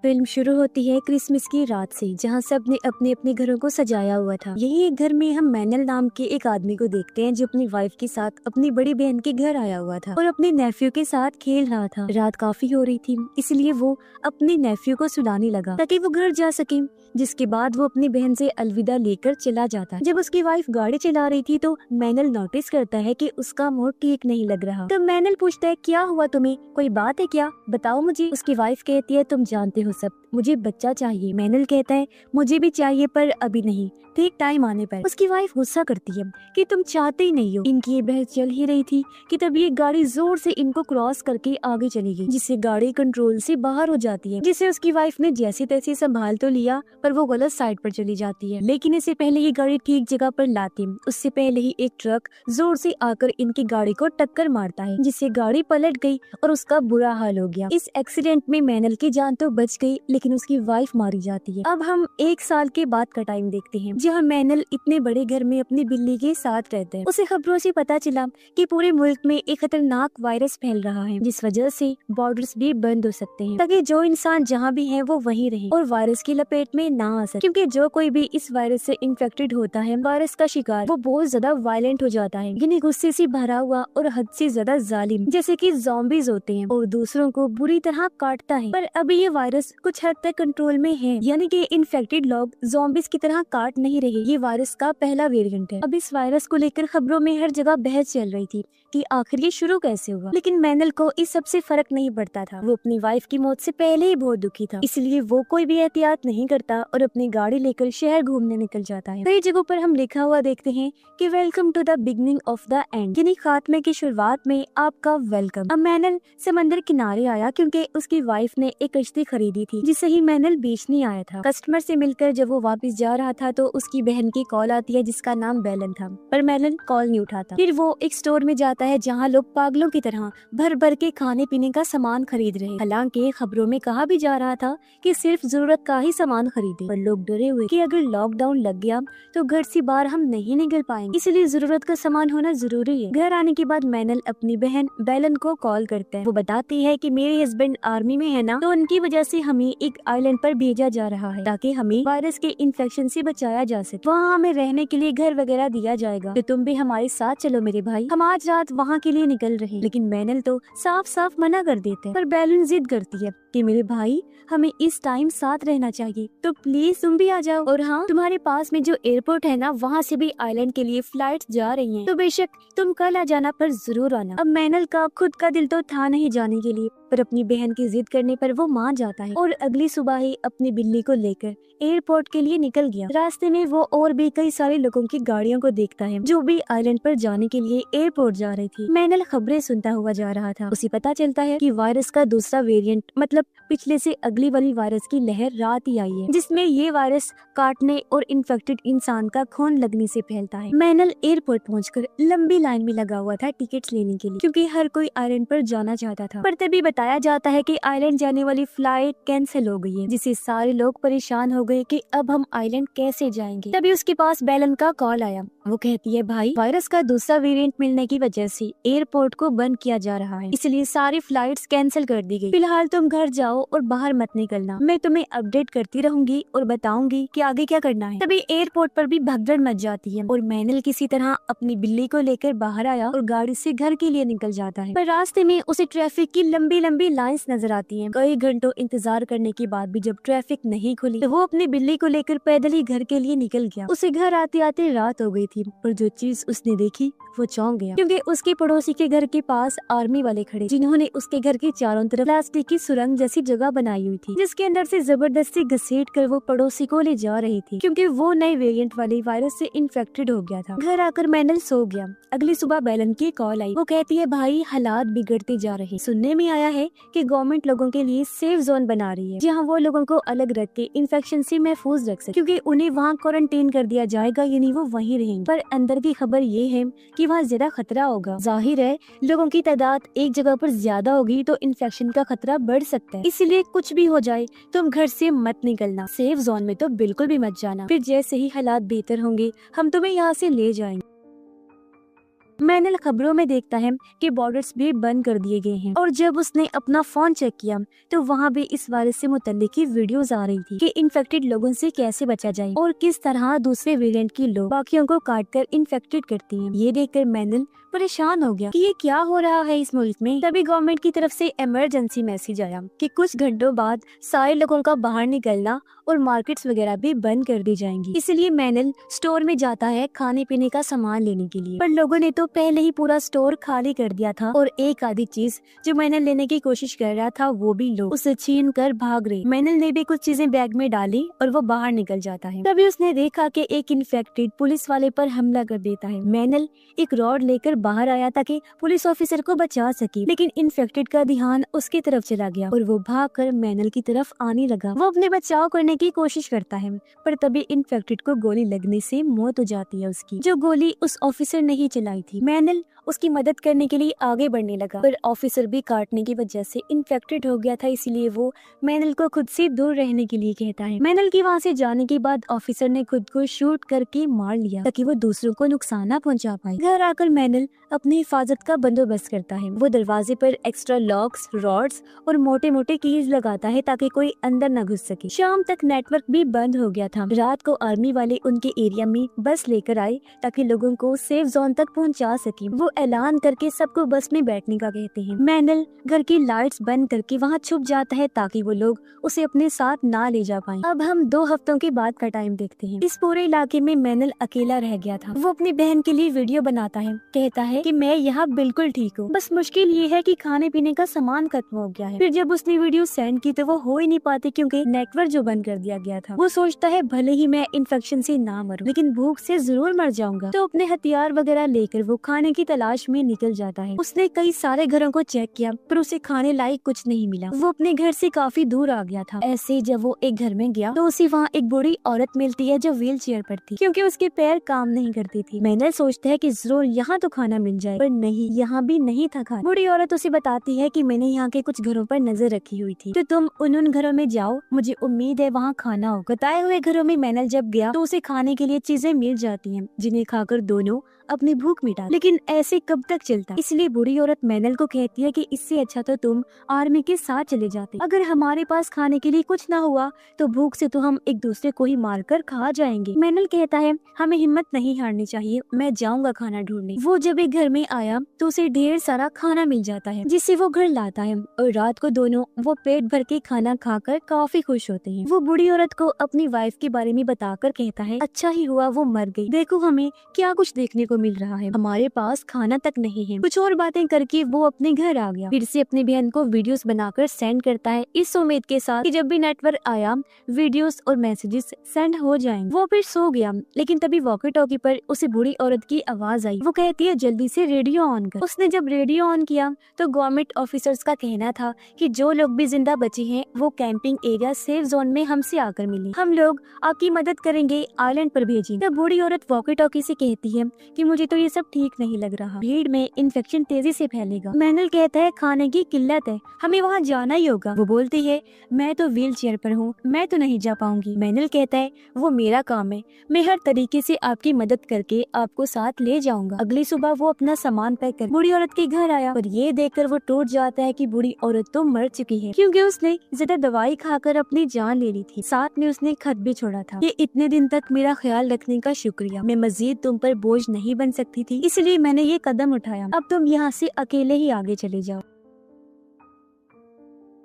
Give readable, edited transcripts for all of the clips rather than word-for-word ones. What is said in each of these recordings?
Film शुरू होती है क्रिसमस की रात से, जहां सब ने अपने अपने घरों को सजाया हुआ था। यही एक घर में हम मैनल नाम के एक आदमी को देखते हैं जो अपनी वाइफ के साथ अपनी बड़ी बहन के घर आया हुआ था और अपने नेफ्यू के साथ खेल रहा था। रात काफी हो रही थी, इसलिए वो अपने नेफ्यू को सुलाने लगा ताकि वो घर जा सके। जिसके बाद वो अपनी बहन से अलविदा लेकर चला जाता है। जब उसकी वाइफ गाड़ी चला रही थी तो मैनल नोटिस करता है कि उसका मूड ठीक नहीं लग रहा। तो मैनल पूछता है, क्या हुआ तुम्हें, कोई बात है क्या, बताओ मुझे। उसकी वाइफ कहती है, तुम जानते हो सब, मुझे बच्चा चाहिए। मैनल कहता है, मुझे भी चाहिए पर अभी नहीं, ठीक टाइम आने पर। उसकी वाइफ गुस्सा करती है कि तुम चाहते ही नहीं हो। इनकी ये बहस चल ही रही थी कि तब ये गाड़ी जोर से इनको क्रॉस करके आगे चली गई, जिससे गाड़ी कंट्रोल से बाहर हो जाती है, जिसे उसकी वाइफ ने जैसे तैसे संभाल तो लिया पर वो गलत साइड पर चली जाती है। लेकिन इससे पहले ये गाड़ी ठीक जगह पर लाती, उससे पहले ही एक ट्रक जोर से आकर इनकी गाड़ी को टक्कर मारता है, जिससे गाड़ी पलट गई और उसका बुरा हाल हो गया। इस एक्सीडेंट में मैनल की जान तो बच गई, लेकिन उसकी वाइफ मारी जाती है। अब हम 1 साल के बाद का टाइम देखते हैं, जहाँ मैनल इतने बड़े घर में अपनी बिल्ली के साथ रहते हैं। उसे खबरों से पता चला कि पूरे मुल्क में एक खतरनाक वायरस फैल रहा है, जिस वजह से बॉर्डर्स भी बंद हो सकते हैं ताकि जो इंसान जहाँ भी है वो वहीं रहे और वायरस की लपेट में ना आ सके। क्योंकि जो कोई भी इस वायरस से इन्फेक्टेड होता है, वायरस का शिकार, वो बहुत ज्यादा वायलेंट हो जाता है, यानी गुस्से से भरा हुआ और हद से ज्यादा जालिम, जैसे कि ज़ॉम्बीज होते हैं, और दूसरों को बुरी तरह काटता है। पर अभी ये वायरस कुछ हद तक कंट्रोल में है, यानी कि इन्फेक्टेड लोग ज़ॉम्बीज की तरह काट नहीं रहे। ये वायरस का पहला वेरिएंट है। अब इस वायरस को लेकर खबरों में हर जगह बहस चल रही थी कि आखिर ये शुरू कैसे हुआ। लेकिन मैनल को इस सब से फर्क नहीं पड़ता था। वो अपनी वाइफ की मौत से पहले ही बहुत दुखी था, इसलिए वो कोई भी एहतियात नहीं करता और अपनी गाड़ी लेकर शहर घूमने निकल जाता है। कई जगहों पर हम लिखा हुआ देखते हैं कि welcome to the beginning of the end, यानी खात्मे की शुरुआत में आपका वेलकम। अब मैनल समंदर किनारे आया क्योंकि उसकी वाइफ ने एक कश्ती खरीदी थी, जिसे ही मैनल बेचने आया था। कस्टमर से मिलकर जब वो वापस जा रहा था तो उसकी बहन की कॉल आती है जिसका नाम बेलन था, पर मैनल कॉल नहीं उठाता। फिर वो एक स्टोर में जाता है जहाँ लोग पागलों की तरह भर भर के खाने पीने का सामान खरीद रहे। हालांकि खबरों में कहा भी जा रहा था कि सिर्फ जरूरत का ही सामान खरीदे, पर लोग डरे हुए कि अगर लॉकडाउन लग गया तो घर से बाहर हम नहीं निकल पाएंगे, इसलिए जरूरत का सामान होना जरूरी है। घर आने के बाद मैनल अपनी बहन बेलन को कॉल करता है। वो बताती है कि मेरे हस्बैंड आर्मी में है ना, तो उनकी वजह से हमें एक आइलैंड पर भेजा जा रहा है ताकि हमें वायरस के इन्फेक्शन से बचाया जा सके। वहाँ हमें रहने के लिए घर वगैरह दिया जाएगा, तो तुम भी हमारे साथ चलो मेरे भाई, हम आज रात वहाँ के लिए निकल रहे। लेकिन मैनल तो साफ साफ मना कर देते हैं, पर बेलन जिद करती है कि मेरे भाई हमें इस टाइम साथ रहना चाहिए, तो प्लीज तुम भी आ जाओ। और हाँ, तुम्हारे पास में जो एयरपोर्ट है ना, वहाँ से भी आइलैंड के लिए फ्लाइट्स जा रही हैं, तो बेशक तुम कल आ जाना पर जरूर आना। अब मैनल का खुद का दिल तो था नहीं जाने के लिए, पर अपनी बहन की जिद करने पर वो मान जाता है और अगली सुबह ही अपनी बिल्ली को लेकर एयरपोर्ट के लिए निकल गया। रास्ते में वो और भी कई सारे लोगों की गाड़ियों को देखता है जो भी आइलैंड पर जाने के लिए एयरपोर्ट जा रही थी। मैनल खबरें सुनता हुआ जा रहा था। उसे पता चलता है कि वायरस का दूसरा वेरिएंट, मतलब पिछले से अगली वाली वायरस की लहर रात ही आई है, जिसमें ये वायरस काटने और इन्फेक्टेड इंसान का खून लगने से फैलता है। मैनल एयरपोर्ट पहुंचकर लंबी लाइन में लगा हुआ था टिकट्स लेने के लिए, क्योंकि हर कोई आइलैंड पर जाना चाहता था। पर तभी बताया जाता है कि आइलैंड जाने वाली फ्लाइट कैंसिल हो गई है, जिससे सारे लोग परेशान हो गए कि अब हम आइलैंड कैसे जाएंगे। तभी उसके पास बेलन का कॉल आया। वो कहती है, भाई वायरस का दूसरा वेरिएंट मिलने की वजह से एयरपोर्ट को बंद किया जा रहा है, इसलिए सारी फ्लाइट्स कैंसिल कर दी गई। फिलहाल तुम घर जाओ और बाहर मत निकलना, मैं तुम्हें अपडेट करती रहूंगी और बताऊंगी कि आगे क्या करना है। तभी एयरपोर्ट पर भी भगदड़ मच जाती है और मैनल किसी तरह अपनी बिल्ली को लेकर बाहर आया और गाड़ी से घर के लिए निकल जाता है। पर रास्ते में उसे ट्रैफिक की लंबी लंबी लाइंस नजर आती हैं। कई घंटों इंतजार करने के बाद भी जब ट्रैफिक नहीं खुली तो वो अपनी बिल्ली को लेकर पैदल ही घर के लिए निकल गया। उसे घर आते आते रात हो गई थी, पर जो चीज उसने देखी वो चौंक गया, क्योंकि उसके पड़ोसी के घर के पास आर्मी वाले खड़े, जिन्होंने उसके घर के चारों तरफ प्लास्टिक की सुरंग जैसी जगह बनाई हुई थी, जिसके अंदर से जबरदस्ती घसीट कर वो पड़ोसी को ले जा रही थी, क्योंकि वो नए वेरिएंट वाले वायरस से इन्फेक्टेड हो गया था। घर आकर मैनल सो गया। अगली सुबह बेलन की कॉल आई। वो कहती है, भाई हालात बिगड़ते जा रहे, सुनने में आया है कि गवर्नमेंट लोगों के लिए सेफ जोन बना रही है, जहाँ वो लोगों को अलग रख के इन्फेक्शन से महफूज रख सके, क्योंकि उन्हें वहाँ क्वारंटाइन कर दिया जाएगा, यानी वो वहीं रहेंगे। पर अंदर की खबर ये है कि वहाँ ज्यादा खतरा होगा। जाहिर है लोगों की तादाद एक जगह पर ज्यादा होगी तो इन्फेक्शन का खतरा बढ़ सकता है, इसलिए कुछ भी हो जाए तुम घर से मत निकलना, सेफ जोन में तो बिल्कुल भी मत जाना। फिर जैसे ही हालात बेहतर होंगे हम तुम्हें यहाँ से ले जाएंगे। मैनल खबरों में देखता है कि बॉर्डर्स भी बंद कर दिए गए हैं और जब उसने अपना फोन चेक किया तो वहाँ भी इस वायरस से मुतल्लिक की वीडियोस आ रही थी कि इन्फेक्टेड लोगों से कैसे बचा जाए और किस तरह दूसरे वेरिएंट के लोग बाकियों को काटकर इन्फेक्टेड करते हैं। ये देखकर मैनल परेशान हो गया कि ये क्या हो रहा है इस मुल्क में। तभी गवर्नमेंट की तरफ से इमरजेंसी मैसेज आया कि कुछ घंटों बाद सारे लोगों का बाहर निकलना और मार्केट्स वगैरह भी बंद कर दी जाएंगी। इसलिए मैनल स्टोर में जाता है खाने पीने का सामान लेने के लिए, पर लोगों ने तो पहले ही पूरा स्टोर खाली कर दिया था और एक आधी चीज जो मैनल लेने की कोशिश कर रहा था वो भी लोग उसे छीन कर भाग रहे। मैनल ने भी कुछ चीजें बैग में डाली और वो बाहर निकल जाता है। तभी उसने देखा कि एक इन्फेक्टेड पुलिस वाले पर हमला कर देता है। मैनल एक रॉड लेकर बाहर आया ताकि पुलिस ऑफिसर को बचा सके, लेकिन इन्फेक्टेड का ध्यान उसकी तरफ चला गया और वो भागकर मैनल की तरफ आने लगा। वो अपने बचाव करने की कोशिश करता है, पर तभी इन्फेक्टेड को गोली लगने से मौत हो जाती है उसकी, जो गोली उस ऑफिसर ने ही चलाई थी। मैनल उसकी मदद करने के लिए आगे बढ़ने लगा, पर ऑफिसर भी काटने की वजह से इन्फेक्टेड हो गया था, इसलिए वो मैनल को खुद से दूर रहने के लिए कहता है। मैनल की वहाँ से जाने के बाद ऑफिसर ने खुद को शूट करके मार लिया ताकि वो दूसरों को नुकसान न पहुंचा पाए। घर आकर मैनल अपनी हिफाजत का बंदोबस्त करता है। वो दरवाजे पर एक्स्ट्रा लॉक्स, रॉड्स और मोटे मोटे कीज लगाता है ताकि कोई अंदर न घुस सके। शाम तक नेटवर्क भी बंद हो गया था। रात को आर्मी वाले उनके एरिया में बस लेकर आए ताकि लोगों को सेफ जोन तक पहुंचा सके। वो ऐलान करके सबको बस में बैठने का कहते हैं। मैनल घर की लाइट्स बंद करके वहाँ छुप जाता है ताकि वो लोग उसे अपने साथ ना ले जा पाए। अब हम 2 हफ्तों के बाद का टाइम देखते हैं। इस पूरे इलाके में मैनल अकेला रह गया था। वो अपनी बहन के लिए वीडियो बनाता है, कहता है कि मैं यहाँ बिल्कुल ठीक हूँ, बस मुश्किल ये है कि खाने पीने का सामान खत्म हो गया है। फिर जब उसने वीडियो सेंड की तो वो हो ही नहीं पाती क्योंकि नेटवर्क जो बंद कर दिया गया था। वो सोचता है भले ही मैं इन्फेक्शन से ना मरूं, लेकिन भूख से जरूर मर जाऊंगा। तो अपने हथियार वगैरह लेकर वो खाने की तलाश में निकल जाता है। उसने कई सारे घरों को चेक किया पर उसे खाने लायक कुछ नहीं मिला। वो अपने घर से काफी दूर आ गया था। ऐसे जब वो एक घर में गया तो उसे वहाँ एक बूढ़ी औरत मिलती है जो व्हील चेयर पर थी क्योंकि उसके पैर काम नहीं करती थी। मैनल सोचता है कि जरूर यहाँ तो खाना मिल जाए, पर नहीं, यहाँ भी नहीं था खाना। बूढ़ी औरत उसे बताती है कि मैंने यहाँ के कुछ घरों पर नजर रखी हुई थी, तो तुम उन घरों में जाओ, मुझे उम्मीद है वहाँ खाना हो। बताए हुए घरों में मैनल जब गया तो उसे खाने के लिए चीजें मिल जाती हैं, जिन्हें खाकर दोनों अपनी भूख मिटा। लेकिन ऐसे कब तक चलता? इसलिए बूढ़ी औरत मैनल को कहती है कि इससे अच्छा तो तुम आर्मी के साथ चले जाते। अगर हमारे पास खाने के लिए कुछ ना हुआ तो भूख से तो हम एक दूसरे को ही मारकर खा जाएंगे। मैनल कहता है हमें हिम्मत नहीं हारनी चाहिए, मैं जाऊंगा खाना ढूंढने। वो जब एक घर में आया तो उसे ढेर सारा खाना मिल जाता है जिसे वो घर लाता है और रात को दोनों वो पेट भर के खाना खाकर काफी खुश होते हैं। वो बूढ़ी औरत को अपनी वाइफ के बारे में बताकर कहता है अच्छा ही हुआ वो मर गई, देखो हमें क्या कुछ देखने को मिल रहा है, हमारे पास खाना तक नहीं है। कुछ और बातें करके वो अपने घर आ गया। फिर से अपनी बहन को वीडियोस बनाकर सेंड करता है इस उम्मीद के साथ कि जब भी नेटवर्क आया वीडियोस और मैसेजेस सेंड हो जाएंगे। वो फिर सो गया, लेकिन तभी वॉकी टॉकी पर उसे बूढ़ी औरत की आवाज आई। वो कहती है जल्दी से रेडियो ऑन कर। उसने जब रेडियो ऑन किया तो गवर्नमेंट ऑफिसर्स का कहना था कि जो लोग भी जिंदा बचे हैं वो कैंपिंग एरिया सेफ जोन में हमसे आकर मिले, हम लोग आपकी मदद करेंगे, आइलैंड पर भेजें। तब बूढ़ी औरत वॉकी टॉकी से कहती है कि मुझे तो ये सब ठीक नहीं लग रहा, भीड़ में इन्फेक्शन तेजी से फैलेगा। मैनल कहता है खाने की किल्लत है, हमें वहाँ जाना ही होगा। वो बोलती है मैं तो व्हील चेयर पर हूँ, मैं तो नहीं जा पाऊंगी। मैनल कहता है वो मेरा काम है, मैं हर तरीके से आपकी मदद करके आपको साथ ले जाऊंगा। अगली सुबह वो अपना सामान पैक कर बूढ़ी औरत के घर आया, पर ये देखकर वो टूट जाता है कि बूढ़ी औरत तो मर चुकी है क्योंकि उसने ज्यादा दवाई खाकर अपनी जान ले ली थी। साथ में उसने खत भी छोड़ा था, ये इतने दिन तक मेरा ख्याल रखने का शुक्रिया, मैं मजीद तुम पर बोझ नहीं बन सकती थी, इसलिए मैंने ये कदम उठाया, अब तुम यहाँ से अकेले ही आगे चले जाओ।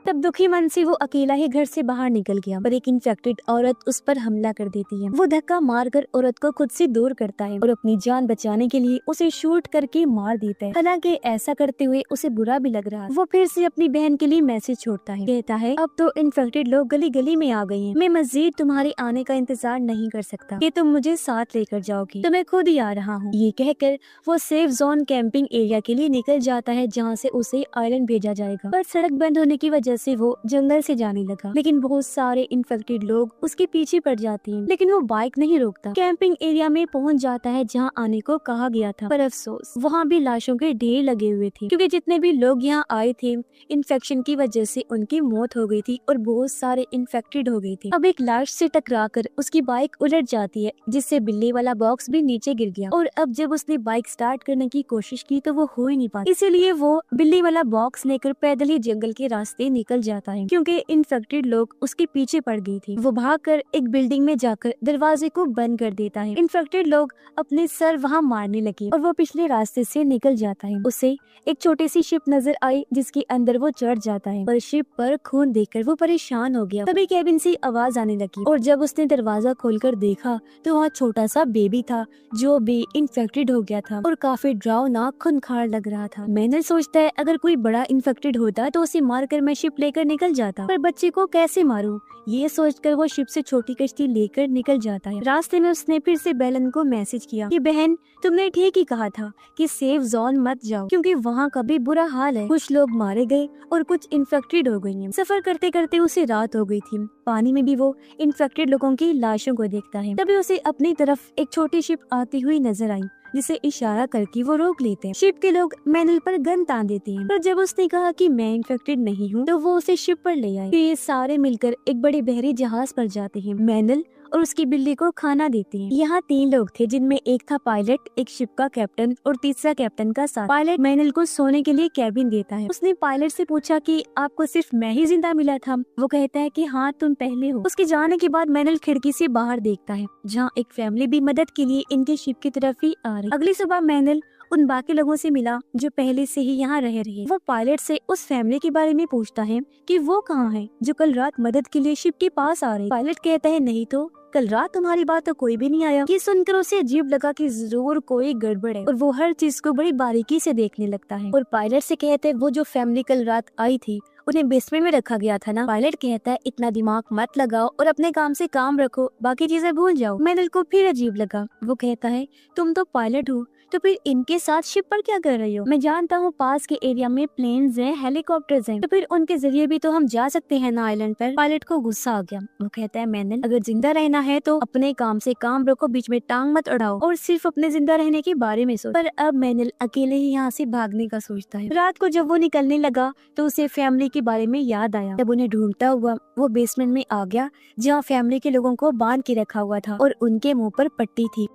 तब दुखी मन से वो अकेला ही घर से बाहर निकल गया, पर एक इन्फेक्टेड औरत उस पर हमला कर देती है। वो धक्का मारकर औरत को खुद से दूर करता है और अपनी जान बचाने के लिए उसे शूट करके मार देता है। हालांकि ऐसा करते हुए उसे बुरा भी लग रहा है। वो फिर से अपनी बहन के लिए मैसेज छोड़ता है, कहता है अब तो इन्फेक्टेड लोग गली गली में आ गए हैं, मैं मजीद तुम्हारे आने का इंतजार नहीं कर सकता कि तुम मुझे साथ लेकर जाओगी, तो मैं खुद ही आ रहा हूँ। ये कहकर वो सेफ जोन कैंपिंग एरिया के लिए निकल जाता है जहाँ से उसे आइलैंड भेजा जाएगा, पर सड़क बंद होने की वजह वजह से वो जंगल से जाने लगा, लेकिन बहुत सारे इन्फेक्टेड लोग उसके पीछे पड़ जाते हैं, लेकिन वो बाइक नहीं रोकता। कैंपिंग एरिया में पहुंच जाता है जहां आने को कहा गया था, पर अफसोस वहां भी लाशों के ढेर लगे हुए थे, क्योंकि जितने भी लोग यहाँ आए थे इन्फेक्शन की वजह से उनकी मौत हो गई थी और बहुत सारे इन्फेक्टेड हो गए थे। अब एक लाश से टकराकर उसकी बाइक उलट जाती है, जिससे बिल्ली वाला बॉक्स भी नीचे गिर गया, और अब जब उसने बाइक स्टार्ट करने की कोशिश की तो वो हो ही नहीं पाती, इसीलिए वो बिल्ली वाला बॉक्स लेकर पैदल ही जंगल के रास्ते निकल जाता है, क्योंकि इन्फेक्टेड लोग उसके पीछे पड़ गई थी। वो भागकर एक बिल्डिंग में जाकर दरवाजे को बंद कर देता है। इन्फेक्टेड लोग अपने सर वहाँ मारने लगे और वो पिछले रास्ते से निकल जाता है। उसे एक छोटी सी शिप नजर आई जिसके अंदर वो चढ़ जाता है, पर शिप पर खून देखकर वो परेशान हो गया। तभी केबिन से आवाज आने लगी और जब उसने दरवाजा खोलकर देखा तो वहाँ छोटा सा बेबी था जो भी इन्फेक्टेड हो गया था और काफी डरावना खूंखार लग रहा था। मैनल सोचता है अगर कोई बड़ा इन्फेक्टेड होता तो उसे मारकर मैं शिप लेकर निकल जाता, पर बच्चे को कैसे मारूं? ये सोचकर वो शिप से छोटी कश्ती लेकर निकल जाता है। रास्ते में उसने फिर से बेलन को मैसेज किया कि बहन, तुमने ठीक ही कहा था कि सेफ जोन मत जाओ, क्योंकि वहाँ का भी बुरा हाल है। कुछ लोग मारे गए और कुछ इन्फेक्टेड हो गई हैं। सफर करते करते उसे रात हो गई थी। पानी में भी वो इन्फेक्टेड लोगों की लाशों को देखता है। तभी उसे अपनी तरफ एक छोटी शिप आती हुई नजर आई, जिसे इशारा करके वो रोक लेते हैं। शिप के लोग मैनल पर गन तान देते हैं, पर जब उसने कहा कि मैं इन्फेक्टेड नहीं हूँ तो वो उसे शिप पर ले आए। फिर ये सारे मिलकर एक बड़े बहरी जहाज पर जाते हैं। मैनल और उसकी बिल्ली को खाना देते हैं। यहाँ 3 लोग थे, जिनमें एक था पायलट, एक शिप का कैप्टन और तीसरा कैप्टन का साथ। पायलट मैनल को सोने के लिए कैबिन देता है। उसने पायलट से पूछा कि आपको सिर्फ मैं ही जिंदा मिला था? वो कहता है कि हाँ, तुम पहले हो। उसके जाने के बाद मैनल खिड़की से बाहर देखता है, जहाँ एक फैमिली भी मदद के लिए इनके शिप की तरफ ही आ रही। अगली सुबह मैनल उन बाकी लोगों से मिला जो पहले से ही यहाँ रह रहे हैं। वो पायलट से उस फैमिली के बारे में पूछता है कि वो कहाँ है जो कल रात मदद के लिए शिप के पास आ रही। पायलट कहता है नहीं तो कल रात तुम्हारी बात तो कोई भी नहीं आया। ये सुनकर उसे अजीब लगा कि जरूर कोई गड़बड़ है और वो हर चीज को बड़ी बारीकी से देखने लगता है और पायलट से कहते हैं वो जो फैमिली कल रात आई थी उन्हें बेसमेंट में रखा गया था ना। पायलट कहता है इतना दिमाग मत लगाओ और अपने काम से काम रखो, बाकी चीजें भूल जाओ। मैनल को फिर अजीब लगा। वो कहता है तुम तो पायलट हो तो फिर इनके साथ शिप पर क्या कर रही हो? मैं जानता हूँ पास के एरिया में प्लेन्स हैं, हेलीकॉप्टर्स हैं, तो फिर उनके जरिए भी तो हम जा सकते हैं ना आइलैंड पर। पायलट को गुस्सा आ गया। वो कहता है मैनल अगर जिंदा रहना है तो अपने काम से काम रखो, बीच में टांग मत अड़ाओ और सिर्फ अपने जिंदा रहने के बारे में सोच। पर अब मैनल अकेले ही यहाँ से भागने का सोचता है। रात को जब वो निकलने लगा तो उसे फैमिली के बारे में याद आया। जब उन्हें ढूंढता हुआ वो बेसमेंट में आ गया जहाँ फैमिली के लोगों को बांध के रखा हुआ था और उनके मुंह पर पट्टी थी।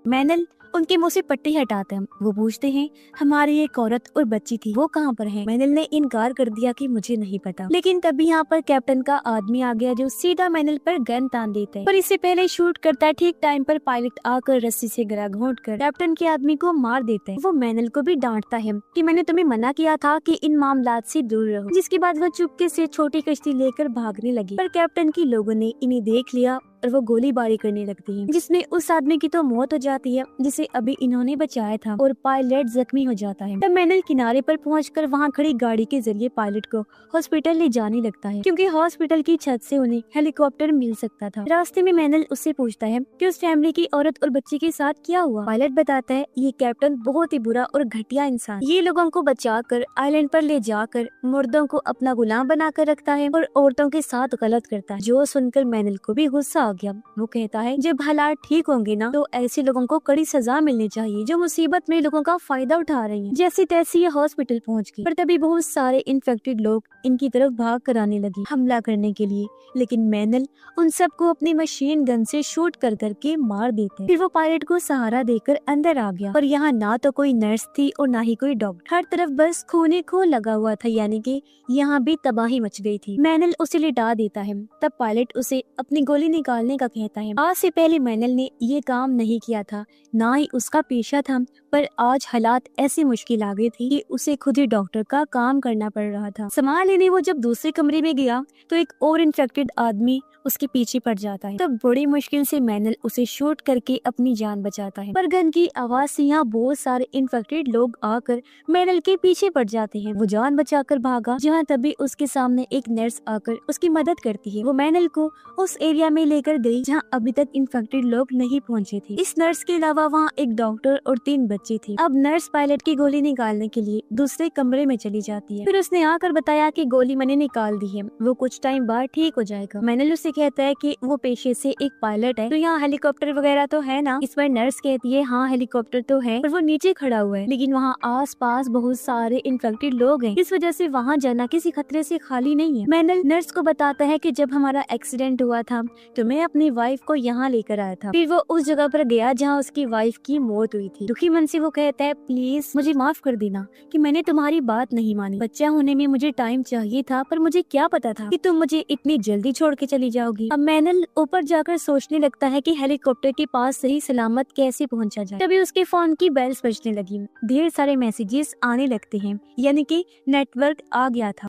मैनल उनके मुंह से पट्टी हटाते हैं। वो पूछते हैं हमारी एक औरत और बच्ची थी, वो कहाँ पर है? मैनल ने इनकार कर दिया कि मुझे नहीं पता। लेकिन तभी यहाँ पर कैप्टन का आदमी आ गया जो सीधा मैनल पर गन तान देता है, पर इससे पहले शूट करता है। ठीक टाइम पर पायलट आकर रस्सी से गला घोंटकर कैप्टन के आदमी को मार देता है। वो मैनल को भी डांटता है कि मैंने तुम्हें मना किया था कि इन मामलात से दूर रहो। जिसके बाद वो चुपके से छोटी कश्ती लेकर भागने लगी, पर कैप्टन की लोगों ने इन्हें देख लिया और वो गोलीबारी करने लगती है, जिसमें उस आदमी की तो मौत हो जाती है जिसे अभी इन्होंने बचाया था और पायलट जख्मी हो जाता है। तब मैनल किनारे पर पहुंचकर वहां खड़ी गाड़ी के जरिए पायलट को हॉस्पिटल ले जाने लगता है, क्योंकि हॉस्पिटल की छत से उन्हें हेलीकॉप्टर मिल सकता था। रास्ते में मैनल उससे पूछता है कि उस फैमिली की औरत और बच्चे के साथ क्या हुआ। पायलट बताता है ये कैप्टन बहुत ही बुरा और घटिया इंसान, ये लोगों को बचाकर आइलैंड पर ले जाकर मुर्दों को अपना गुलाम बनाकर रखता है और औरतों के साथ गलत करता है। जो सुनकर मैनल को भी गुस्सा गया। वो कहता है जब हालात ठीक होंगे ना तो ऐसे लोगों को कड़ी सजा मिलनी चाहिए जो मुसीबत में लोगों का फायदा उठा रहे हैं। जैसे तैसे ये हॉस्पिटल पहुंच गई, पर तभी बहुत सारे इन्फेक्टेड लोग इनकी तरफ भाग कर आने लगे हमला करने के लिए, लेकिन मैनल उन सबको अपनी मशीन गन से शूट कर करके मार देते हैं। फिर वो पायलट को सहारा देकर अंदर आ गया और यहाँ ना तो कोई नर्स थी और ना ही कोई डॉक्टर, हर तरफ बस खून ही खून लगा हुआ था, यानी कि यहाँ भी तबाही मच गई थी। मैनल उसे लिटा देता है। तब पायलट उसे अपनी गोली निकालने का कहता है। आज से पहले मैनल ने ये काम नहीं किया था, ना ही उसका पेशा था, पर आज हालात ऐसी मुश्किल आ गई थी कि उसे खुद ही डॉक्टर का काम करना पड़ रहा था। सामान लेने वो जब दूसरे कमरे में गया तो एक और इन्फेक्टेड आदमी उसके पीछे पड़ जाता है। तब बड़ी मुश्किल से मैनल उसे शूट करके अपनी जान बचाता है, पर गन की आवाज से यहाँ बहुत सारे इन्फेक्टेड लोग आकर मैनल के पीछे पड़ जाते हैं। वो जान बचाकर भागा, जहाँ तभी उसके सामने एक नर्स आकर उसकी मदद करती है। वो मैनल को उस एरिया में लेकर लेकर गई जहाँ अभी तक इन्फेक्टेड लोग नहीं पहुँचे थे। इस नर्स के अलावा वहाँ एक डॉक्टर और 3 बच्चे थे। अब नर्स पायलट की गोली निकालने के लिए दूसरे कमरे में चली जाती है। फिर उसने आकर बताया कि गोली मैंने निकाल दी है, वो कुछ टाइम बाद ठीक हो जाएगा। मैनल उससे कहता है कि वो पेशे से एक पायलट है, तो यहाँ हेलीकॉप्टर वगैरह तो है ना। इस पर नर्स कहती है हाँ हेलीकॉप्टर तो है, पर वो नीचे खड़ा हुआ है, लेकिन वहाँ आस पास बहुत सारे इन्फेक्टेड लोग हैं, इस वजह से वहाँ जाना किसी खतरे से खाली नहीं है। मैनल नर्स को बताता है कि जब हमारा एक्सीडेंट हुआ था तो मैं अपनी वाइफ को यहाँ लेकर आया था। फिर वो उस जगह पर गया जहाँ उसकी वाइफ की मौत हुई थी। दुखी मन से वो कहता है प्लीज मुझे माफ कर देना कि मैंने तुम्हारी बात नहीं मानी। बच्चा होने में मुझे टाइम चाहिए था, पर मुझे क्या पता था कि तुम मुझे इतनी जल्दी छोड़ के चली जाओगी। अब मैनल ऊपर जाकर सोचने लगता है कि हेलीकॉप्टर के पास सही सलामत कैसे पहुंचा जाए। तभी उसके फोन की बेल्स बजने लगी, ढेर सारे मैसेजेस आने लगते हैं, यानी कि नेटवर्क आ गया था।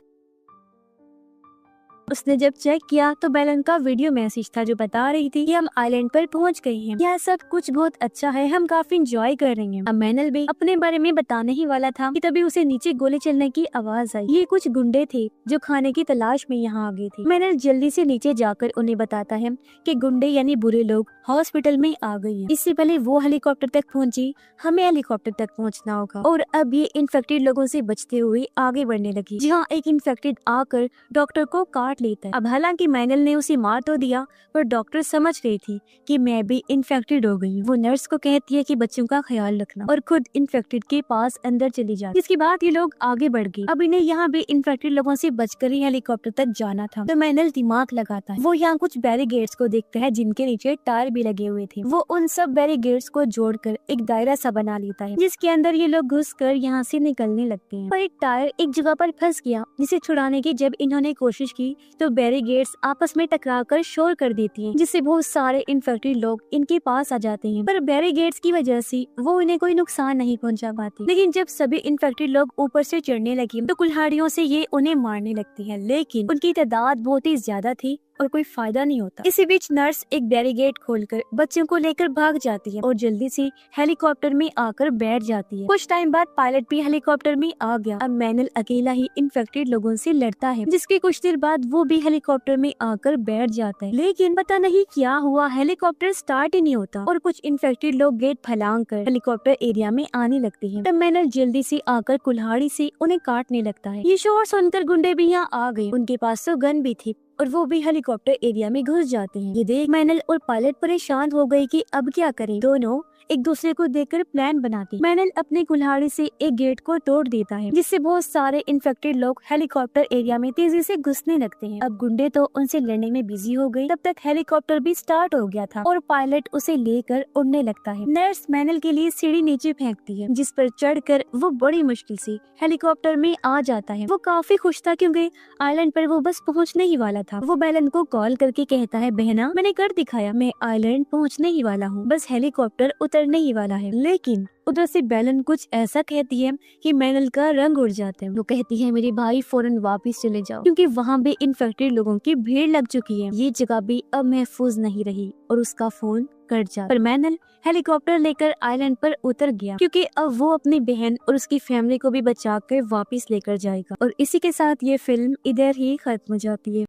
उसने जब चेक किया तो बेलन का वीडियो मैसेज था जो बता रही थी कि हम आइलैंड पर पहुंच गए हैं, यह सब कुछ बहुत अच्छा है, हम काफी एंजॉय कर रहे हैं। अब मैनल भी अपने बारे में बताने ही वाला था कि तभी उसे नीचे गोली चलने की आवाज आई। ये कुछ गुंडे थे जो खाने की तलाश में यहाँ आ गए थे। मैनल जल्दी से नीचे जाकर उन्हें बताता है कि गुंडे यानी बुरे लोग हॉस्पिटल में आ गए हैं। इससे पहले वो हेलीकॉप्टर तक पहुंची, हमें हेलीकॉप्टर तक पहुंचना होगा। और अब ये इन्फेक्टेड लोगों से बचते हुए आगे बढ़ने लगी, जहाँ एक इन्फेक्टेड आकर डॉक्टर को काट लेता है। अब हालांकि मैनल ने उसे मार तो दिया, पर डॉक्टर समझ रही थी कि मैं भी इन्फेक्टेड हो गई हूँ। वो नर्स को कहती है कि बच्चों का ख्याल रखना और खुद इन्फेक्टेड के पास अंदर चली जाती। इसके बाद ये लोग आगे बढ़ गए। अब इन्हें यहाँ भी इन्फेक्टेड लोगों से बचकर ही हेलीकॉप्टर तक जाना था। तो मैनल दिमाग लगाता है, वो यहाँ कुछ बैरिगेड्स को देखता है जिनके नीचे टायर भी लगे हुए थे। वो उन सब बैरिगेड्स को जोड़कर एक दायरा सा बना लेता है, जिसके अंदर ये लोग घुसकर यहाँ से निकलने लगते हैं। पर एक टायर एक जगह पर फंस गया, जिसे छुड़ाने की जब इन्होंने कोशिश की तो बैरिगेड्स आपस में टकराकर शोर कर देती हैं, जिससे बहुत सारे इन्फेक्टेड लोग इनके पास आ जाते हैं। पर बैरिगेड्स की वजह से वो इन्हें कोई नुकसान नहीं पहुंचा पाती। लेकिन जब सभी इन्फेक्टेड लोग ऊपर से चढ़ने लगे तो कुल्हाड़ियों से ये उन्हें मारने लगती है, लेकिन उनकी तादाद बहुत ही ज्यादा थी और कोई फायदा नहीं होता। इसी बीच नर्स एक बैरिगेड खोलकर बच्चों को लेकर भाग जाती है और जल्दी से हेलीकॉप्टर में आकर बैठ जाती है। कुछ टाइम बाद पायलट भी हेलीकॉप्टर में आ गया। अब मैनल अकेला ही इन्फेक्टेड लोगों से लड़ता है, जिसके कुछ देर बाद वो भी हेलीकॉप्टर में आकर बैठ जाता है। लेकिन पता नहीं क्या हुआ, हेलीकॉप्टर स्टार्ट ही नहीं होता और कुछ इन्फेक्टेड लोग गेट फैलांग कर हेलीकॉप्टर एरिया में आने लगते हैं। तब मैनल जल्दी से आकर कुल्हाड़ी से उन्हें काटने लगता है। ये शोर सुनकर गुंडे भी यहाँ आ गए, उनके पास तो गन भी थी और वो भी हेलीकॉप्टर एरिया में घुस जाते हैं। ये देख मैनल और पायलट परेशान हो गए कि अब क्या करें। दोनों एक दूसरे को देखकर प्लान बनाते। मैनल अपने कुल्हाड़ी से एक गेट को तोड़ देता है, जिससे बहुत सारे इन्फेक्टेड लोग हेलीकॉप्टर एरिया में तेजी से घुसने लगते हैं। अब गुंडे तो उनसे लड़ने में बिजी हो गए। तब तक हेलीकॉप्टर भी स्टार्ट हो गया था और पायलट उसे लेकर उड़ने लगता है। नर्स मैनल के लिए सीढ़ी नीचे फेंकती है, जिस पर चढ़कर वो बड़ी मुश्किल से हेलीकॉप्टर में आ जाता है। वो काफी खुश था क्योंकि आइलैंड पर वो बस पहुँचने ही वाला था। वो बेलन को कॉल करके कहता है, बहना मैंने कर दिखाया, मैं आइलैंड पहुँचने ही वाला हूँ, बस हेलीकॉप्टर उतरने ही वाला है। लेकिन उधर से बेलन कुछ ऐसा कहती है कि मैनल का रंग उड़ जाता है। वो कहती है, मेरे भाई फौरन वापस चले जाओ, क्योंकि वहाँ भी इन्फेक्टेड लोगों की भीड़ लग चुकी है। ये जगह भी अब महफूज नहीं रही और उसका फोन कट जाता। पर मैनल हेलीकॉप्टर लेकर आइलैंड पर उतर गया, क्योंकि अब वो अपनी बहन और उसकी फैमिली को भी बचा कर वापस लेकर जाएगा। और इसी के साथ ये फिल्म इधर ही खत्म हो जाती है।